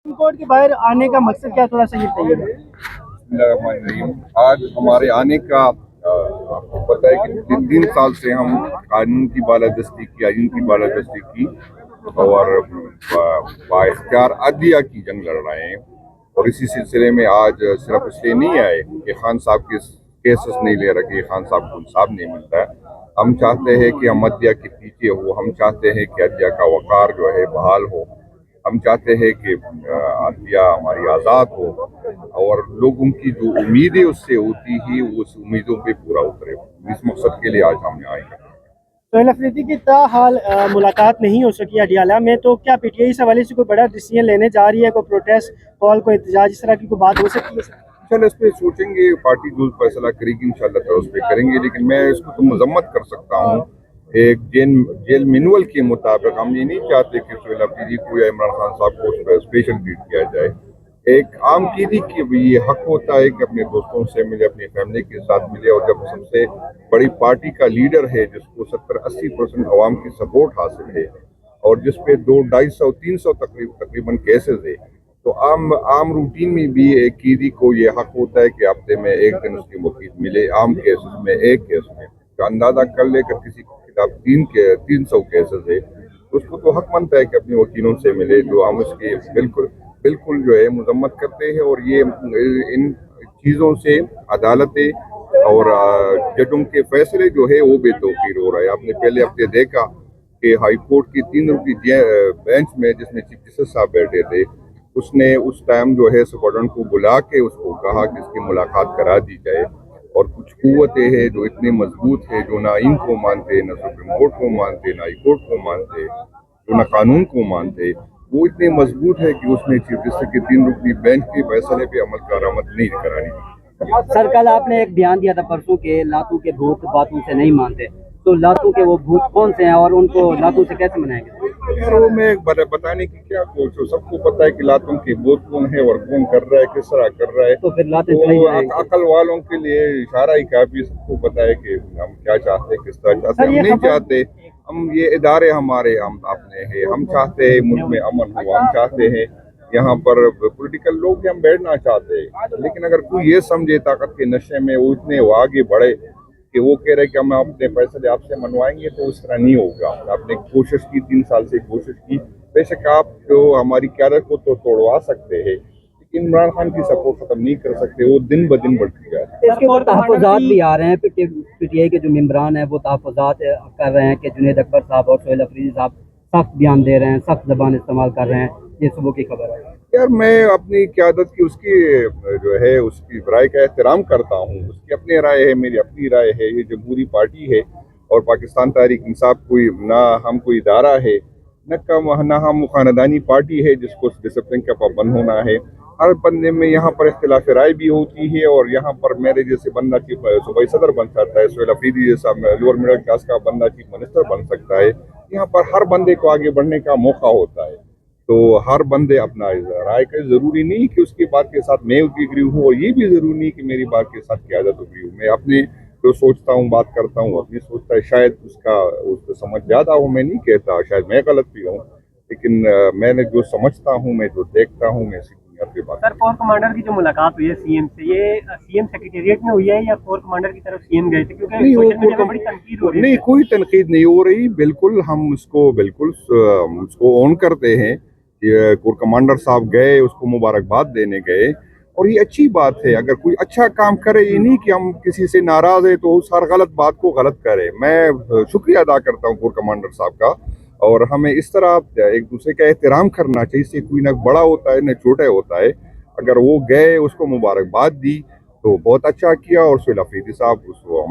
Court के बाहर आने का मकसद क्या, थोड़ा सा ये बताइएगा। बिस्मिल्लाहिर्रहमानिर्रहीम। आज हमारे आने का आपको पता है कि 3 साल से हम कानून की बालादस्ती की, आइन की बालादस्ती की और बाइख्तियार अदलिया की जंग लड़ रहे हैं। और इसी सिलसिले में आज सिर्फ इसलिए नहीं आए कि खान साहब के केसेस नहीं ले रखे, खान साहब को इंसाफ नहीं मिलता है। हम चाहते हैं कि हम अदलिया के पीछे हो, हम चाहते हैं कि अदलिया का वक़ार जो है बहाल हो, हम चाहते हैं कि अदलिया हमारी आज़ाद हो और लोगों की जो उम्मीदें उससे होती ही उस उम्मीदों पे पूरा उतरे। इस मकसद के लिए आज हमने आए हैं। सोहेल अफरीदी की ताहाल मुलाकात नहीं हो सकी अडियाला में, तो क्या पीटीआई इस हवाले से कोई बड़ा डिसीजन लेने जा रही है, कोई प्रोटेस्ट कॉल, कोई एहतजाज, इस तरह की कोई बात हो सकती है? इंशाल्लाह इस पे सोचेंगे, पार्टी जो फैसला करेगी इंशाल्लाह ताला उस पे करेंगे। लेकिन मैं इसको तो मजम्मत कर सकता हूँ, एक जेल मैनुअल के मुताबिक हम ये नहीं चाहते कि सोहेल अफरीदी को या इमरान खान साहब को स्पेशल ट्रीट किया जाए। एक आम कैदी की भी ये हक होता है कि अपने दोस्तों से मिले, अपनी फैमिली के साथ मिले। और जब सबसे बड़ी पार्टी का लीडर है जिसको 70-80% अवाम की सपोर्ट हासिल है और जिस पे 200-250-300 तकरीबन केसेस है, तो आम रूटीन में भी एक कैदी को ये हक होता है कि हफ्ते में एक दिन उसकी वकील मिले। आम केसेस में एक केस में तो अंदाजा कर ले कि किसी के खिलाफ 300 केसेस है, तो उसको तो हक बनता है कि अपने वकीलों से मिले। जो हम उसकी बिल्कुल बिल्कुल जो है मजम्मत करते हैं। और ये इन चीज़ों से अदालतें और जजों के फैसले जो है वो बेतौकीर हो रहा है। आपने पहले हफ्ते देखा कि हाई कोर्ट की 3 रुपये बेंच में जिसमें चीफ जस्टिस साहब बैठे थे, उसने उस टाइम जो है सुपरडेंट को बुला के उसको कहा कि इसकी मुलाकात करा दी जाए। और कुछ कुव्वतें हैं जो इतने मजबूत है, जो ना इन को मानते, ना सुप्रीम कोर्ट को मानते, ना हाई कोर्ट को मानते, जो ना कानून को मानते, वो इतने मजबूत है कि उसने चीफ जस्टिस के 3 रुकनी बेंच के फैसले पे अमल करामत नहीं करानी। सर, कल आपने एक बयान दिया था परसों के लातू के भूत बातों से नहीं मानते, तो लातू के वो भूत कौन से हैं और उनको लातू से कैसे मनाएंगे? यार वो मैं बताने की क्या कोशिश हूँ, सबको पता है कि लातों की बोध कौन है और कौन कर रहा है, किस तरह कर रहा है। तो फिर लातें तो चलाई जाएंगी। अकल वालों के लिए इशारा ही काफी, सबको पता है कि हम क्या चाहते हैं, किस तरह चाहते हैं। हम नहीं चाहते, हम ये इदारे हमारे हम अपने हैं, हम चाहते हैं मुल्क में अमन हो, हम चाहते हैं यहाँ पर पॉलिटिकल लोग भी हम बैठना चाहते हैं। लेकिन अगर कोई ये समझे ताकत के नशे में वो इतने आगे बढ़े कि वो कह रहे कि हम अपने फैसले आपसे मनवाएंगे, तो उस तरह नहीं होगा। आपने कोशिश की, 3 साल से कोशिश की, बेशक आप जो हमारी क्यादत को तो तोड़वा सकते हैं, लेकिन इमरान खान की सपोर्ट खत्म नहीं कर सकते। वो दिन ब दिन बढ़ती जा रही है। इसके ऊपर तहफ़्फ़ुज़ात भी आ रहे हैं, पीटीआई के जो मेंबरान हैं वो तहफ़्फ़ुज़ात कर रहे हैं कि जुनैद अकबर साहब और सोहेल अफरीदी साहब सख्त बयान दे रहे हैं, सख्त ज़बान इस्तेमाल कर रहे हैं। ये सुबह की खबर है। यार मैं अपनी क्यादत की उसकी जो है उसकी राय का एहतराम करता हूँ। उसकी अपनी राय है, मेरी अपनी राय है। ये जमहूरी पार्टी है और पाकिस्तान तहरीक इंसाफ कोई ना हम कोई इदारा है, ना हम खानदानी पार्टी है जिसको डिसिप्लिन का पाबंद होना है। हर बंदे में यहाँ पर इख्तिलाफ राय भी होती है और यहाँ पर मेरे जैसे बंदा चीफ सूबाई सदर बन सकता है, सोहेल अफरीदी जैसा लोअर मिडिल क्लास का बंदा चीफ मिनिस्टर बन सकता है। यहाँ पर हर बंदे को आगे बढ़ने का मौका होता है। तो हर बंदे अपना राय का, जरूरी नहीं कि उसकी बात के साथ मैं एग्री हूँ और ये भी जरूरी नहीं कि मेरी बात के साथ क्यादत एग्री हूँ। मैं अपने जो सोचता हूँ, बात करता हूँ, अपनी सोचता है। शायद उसको समझ ज्यादा हो, मैं नहीं कहता, शायद मैं गलत भी हूँ, लेकिन मैंने जो समझता हूँ, मैं जो देखता हूँ, मैं इसी बुनियाद पे बात। सर, कोर कमांडर की जो मुलाकात हुई है सीएम से, ये सीएम सेक्रेटेरिएट में हुई है या कोर कमांडर की तरफ सीएम गए थे? क्योंकि सोशल मीडिया में बड़ी तनकीद हो रही है। नहीं, कोई तनकीद नहीं हो रही। बिल्कुल हम उसको ऑन करते हैं। ये कोर कमांडर साहब गए, उसको मुबारकबाद देने गए और ये अच्छी बात है। अगर कोई अच्छा काम करे, ये नहीं कि हम किसी से नाराज है तो उस हर गलत बात को गलत करे। मैं शुक्रिया अदा करता हूँ कोर कमांडर साहब का। और हमें इस तरह एक दूसरे का एहतराम करना चाहिए। इससे कोई ना बड़ा होता है न छोटा होता है। अगर वो गए, उसको मुबारकबाद दी तो बहुत अच्छा किया। और सोहेल अफरीदी साहब, उसको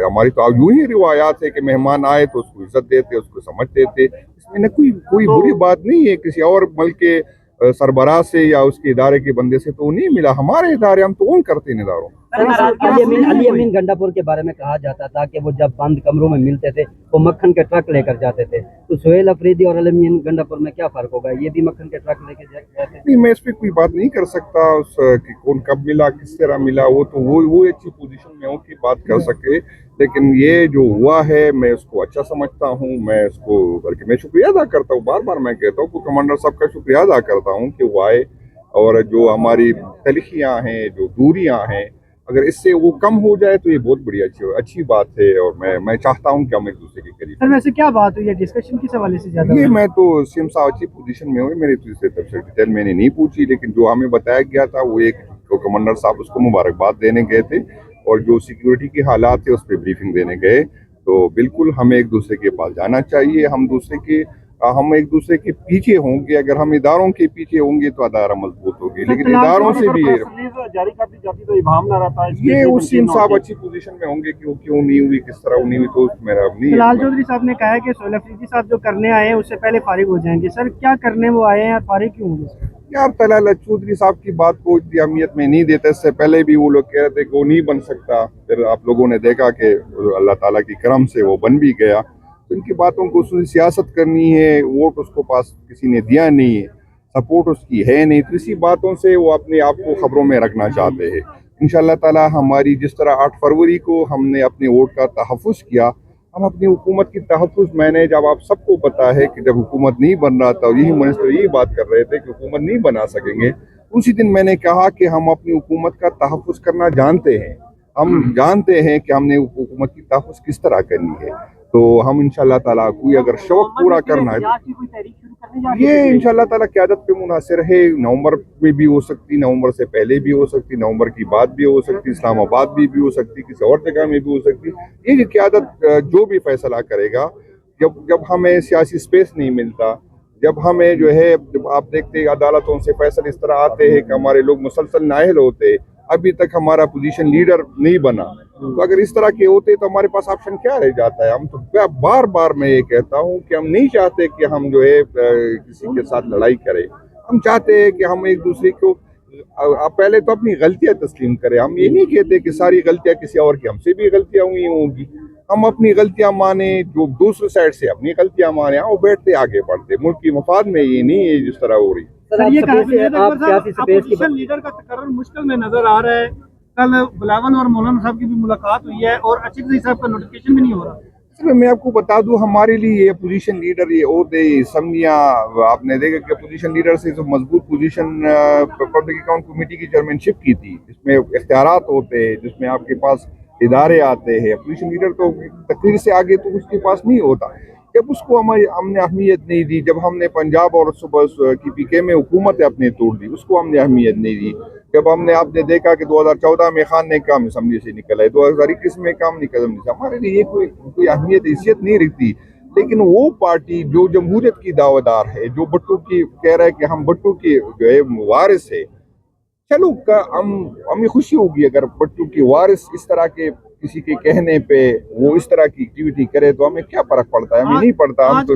हमारी तो यूं ही रिवायात है कि मेहमान आए तो उसको इज्जत देते, उसको समझ देते। इसमें न कोई बुरी बात नहीं है। किसी और मुल्क के सरबराह से या उसके इदारे के बंदे से तो नहीं मिला। हमारे इदारे हम तो ओन करते हैं इदारों। अली अमीन गंडापुर के बारे में कहा जाता था कि वो जब बंद कमरों में मिलते थे वो मक्खन के ट्रक लेकर जाते थे, तो सोहेल अफरीदी और अली अमीन गंडापुर में क्या फर्क होगा? ये भी मक्खन के ट्रक लेकर जाते थे? नहीं, मैं इस पर कोई बात नहीं कर सकता कि कौन कब मिला, किस तरह मिला। वो तो वो अच्छी पोजीशन में हो कि बात कर सके। लेकिन ये जो हुआ है मैं उसको अच्छा समझता हूँ। मैं इसको बल्कि मैं शुक्रिया अदा करता हूँ। बार बार मैं कहता हूँ कि कमांडर साहब का शुक्रिया अदा करता हूँ कि वो आए اور جو ہماری تلخیاں ہیں، جو دوریاں ہیں، اگر اس سے وہ کم ہو جائے تو یہ بہت بڑی اچھی بات ہے، اور میں چاہتا ہوں کہ ہم ایک دوسرے کے قریب سر ویسے کیا بات ہوئی ہے ڈسکشن کس حوالے سے زیادہ یہ میں تو سیم صاحب اچھی پوزیشن میں ہوئے، میری دوسری طرف سے ڈیٹیل میں نے نہیں پوچھی، لیکن جو ہمیں بتایا گیا تھا وہ ایک کمانڈر صاحب اس کو مبارکباد دینے گئے تھے، اور جو سیکیورٹی کے حالات تھے اس پہ بریفنگ دینے گئے. تو بالکل ہمیں ایک دوسرے کے پاس جانا چاہیے، ہم ایک دوسرے کے پیچھے ہوں گے. اگر ہم اداروں کے پیچھے ہوں گے تو ادارہ مضبوط ہوگی، لیکن اداروں سے بھی جاری کر دی جاتی تو ابہام نہ رہتا. یہ وسیم صاحب اچھی پوزیشن میں ہوں گے کہ وہ کیوں نہیں ہوئی، کس طرح نہیں ہوئی، تو میرا نہیں. طلال چودھری صاحب نے کہا ہے کہ سہیل افریدی صاحب جو کرنے آئے ہیں اس سے پہلے فارغ ہو جائیں گے. سر کیا کرنے وہ آئے ہیں اور فارغ کیوں ہوں گے؟ یار طلال چودھری صاحب کی بات کو اتنی اہمیت میں نہیں دیتا. اس سے پہلے بھی وہ لوگ کہہ رہے تھے کہ وہ نہیں بن سکتا، پھر آپ لوگوں نے دیکھا کہ اللہ تعالیٰ کی کرم سے وہ بن بھی گیا. تو ان کی باتوں کو سیاست کرنی ہے، ووٹ اس کو پاس کسی نے دیا نہیں ہے، سپورٹ اس کی ہے نہیں، تو اسی باتوں سے وہ اپنے آپ کو خبروں میں رکھنا چاہتے ہیں. انشاءاللہ تعالیٰ ہماری جس طرح 8 فروری کو ہم نے اپنے ووٹ کا تحفظ کیا، ہم اپنی حکومت کی تحفظ میں نے جب آپ سب کو پتا ہے کہ جب حکومت نہیں بن رہا تھا، یہی منسٹر یہی بات کر رہے تھے کہ حکومت نہیں بنا سکیں گے، اسی دن میں نے کہا کہ ہم اپنی حکومت کا تحفظ کرنا جانتے ہیں، ہم جانتے ہیں کہ ہم نے حکومت کی تحفظ کس طرح کرنی ہے. تو ہم انشاءاللہ تعالیٰ کوئی اگر شوق پورا کرنا ہے، یہ انشاءاللہ تعالیٰ قیادت پہ منحصر ہے. نومبر میں بھی ہو سکتی، نومبر سے پہلے بھی ہو سکتی، نومبر کی بعد بھی ہو سکتی، اسلام آباد بھی ہو سکتی، کسی اور جگہ میں بھی ہو سکتی. یہ قیادت جو بھی فیصلہ کرے گا، جب ہمیں سیاسی سپیس نہیں ملتا، جب ہمیں جو ہے، جب آپ دیکھتے ہیں عدالتوں سے فیصلے اس طرح آتے ہیں کہ ہمارے لوگ مسلسل نااہل ہوتے، ابھی تک ہمارا پوزیشن لیڈر نہیں بنا، تو اگر اس طرح کے ہوتے تو ہمارے پاس آپشن کیا رہ جاتا ہے. ہم تو بار بار میں یہ کہتا ہوں کہ ہم نہیں چاہتے کہ ہم جو ہے کسی کے ساتھ لڑائی کریں. ہم چاہتے ہیں کہ ہم ایک دوسرے کو پہلے تو اپنی غلطیاں تسلیم کریں. ہم یہ نہیں کہتے کہ ساری غلطیاں کسی اور کی، ہم سے بھی غلطیاں ہوئی ہوں گی، ہم اپنی غلطیاں مانیں، جو دوسرے سائڈ سے اپنی غلطیاں مانیں، اور بیٹھتے آگے بڑھتے. ملک کی مفاد میں یہ نہیں ہے جس طرح ہو رہی. اپوزیشن لیڈر کا تقرر مشکل میں نظر آ رہا ہے. کل بلاول اور مولانا صاحب کی بھی ملاقات ہوئی ہے اور اچھک صاحب کا نوٹیفکیشن بھی نہیں ہو رہا. میں آپ کو بتا دوں، ہمارے لیے یہ اپوزیشن لیڈر، یہ عہدے، یہ اسمبلیاں، آپ نے دیکھا کہ اپوزیشن لیڈر سے جو مضبوط پوزیشن پبلک اکاؤنٹ کمیٹی کی چیئرمین شپ کی تھی، جس میں اختیارات ہوتے ہیں، جس میں آپ کے پاس ادارے آتے ہیں. اپوزیشن لیڈر تو تقریر سے آگے تو اس کے پاس نہیں ہوتا. جب اس کو ہم نے اہمیت نہیں دی، جب ہم نے پنجاب اور صوبہ کی پی کے میں حکومت اپنے توڑ دی، اس کو ہم نے اہمیت نہیں دی. جب آپ نے دیکھا کہ 2014 میں خان نے کام اسمبلی سے نکل ہے، 2021 میں کام نکل ہے، ہمارے لیے یہ کوئی اہمیت حیثیت نہیں رکھتی. لیکن وہ پارٹی جو جمہوریت کی دعویدار ہے، جو بٹو کی کہہ رہا ہے کہ ہم بٹو کی جو ہے وارث ہے، چلو ہمیں خوشی ہوگی اگر بٹو کی وارث اس طرح کے کسی کے کہنے پہ وہ اس طرح کی ایکٹیویٹی کرے، تو ہمیں کیا فرق پڑتا ہے؟ ہمیں نہیں پڑتا. ہم تو